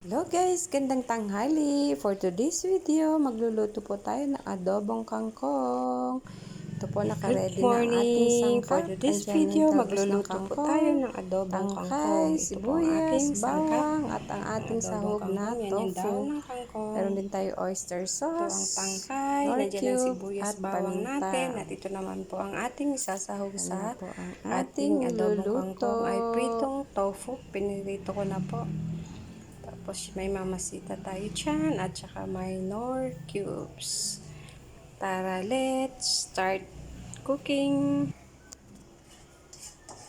Hello guys, gandang tanghali. For today's video, magluluto po tayo ng adobong kangkong. Ito po, Good nakaready na ang ating morning! For sangkap. today's Andyan yung video, talbos ng magluluto po tayo kangkong, ng adobong tangkay, kangkong. Ito po ang sibuyas, ating sangkap bawang, at ang ng ating adobong sahog na kangkong. Yan yung tofu. daon ng kangkong. Meron din tayo oyster Ito ang sauce, tangkay. nor Nandiyan ang cube, sibuyas at bawang natin. paminta. At ito naman po ang ating isasahog Yan na sa po ang ating ating adobong niluluto. kangkong ay pritong tofu. Pinirito ko na po. Tapos may mamasita tayo dyan at saka may nor cubes. Tara, let's start cooking!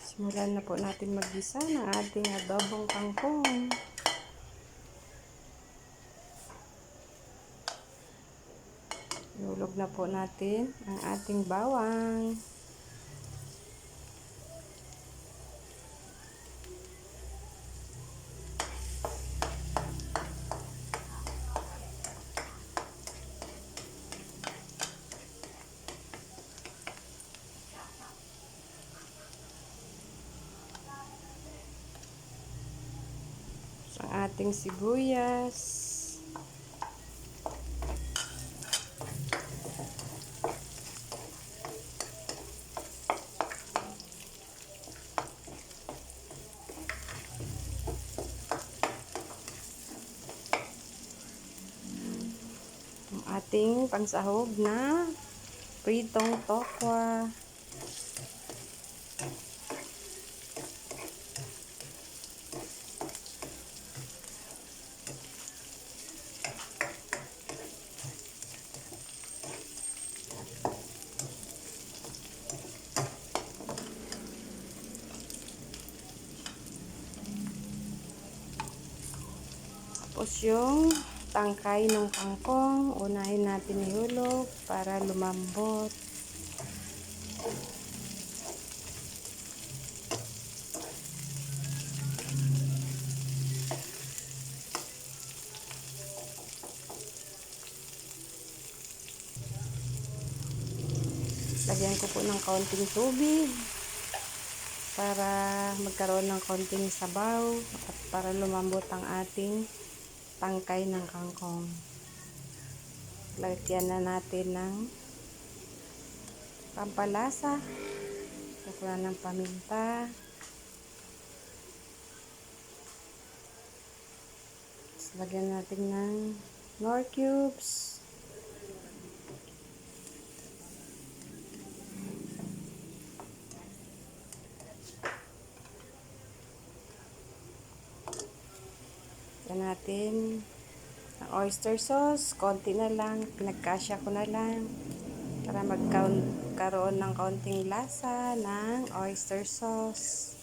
Simulan na po natin maggisa ng ating adobong kangkong. Ihulog na po natin ang ating bawang. Ang ating sibuyas. Ang ating pangsahog na pritong tokwa. Tapos yung tangkay ng kangkong, unahin natin ihulog para lumambot. Lagyan ko po ng kaunting tubig para magkaroon ng kaunting sabaw at para lumambot ang ating tangkay ng kangkong. Lagyan na natin ng pampalasa. Lagyan ng paminta. Lagyan natin ng nor cubes. Lagyan natin ang oyster sauce. Konti na lang. Pinagkasya ko na lang para magkaroon ng kaunting lasa ng oyster sauce.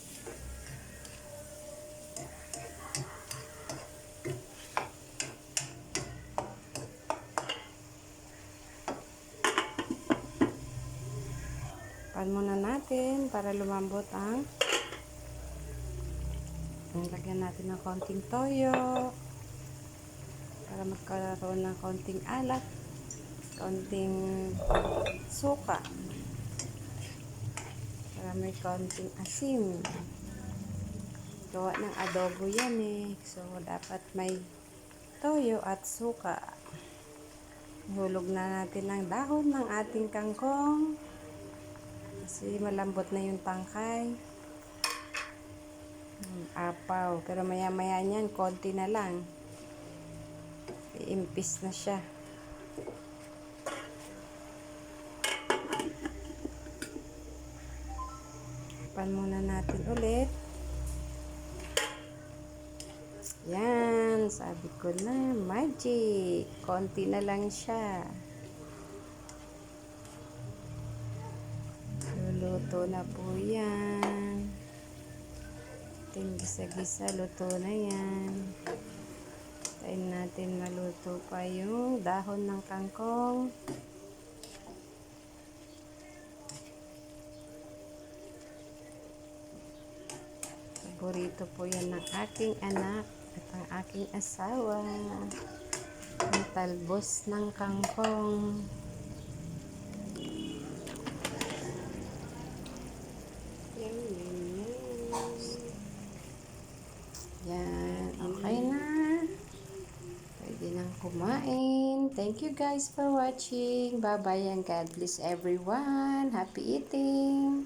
Pan muna natin para lumambot ang lagyan natin ng konting toyo para magkaroon ng konting alat, konting suka para may konting asim. Gawa ng adobo yan eh, so dapat may toyo at suka. Ihulog na natin ang dahon ng ating kangkong kasi malambot na yung tangkay. Apaw, pero maya maya niyan konti na lang, iimpis na siya. Pan muna natin ulit. Yan, sabi ko na, magic. Konti na lang siya. Luluto na po yan. Ating gisa-gisa, luto na yan. Tayin natin maluto pa yung dahon ng kangkong. Paborito po yan ng aking anak at ang aking asawa. Ang talbos ng kangkong. Yan, okay na. kumain. Thank you guys for watching. Bye-bye and God bless everyone. Happy eating!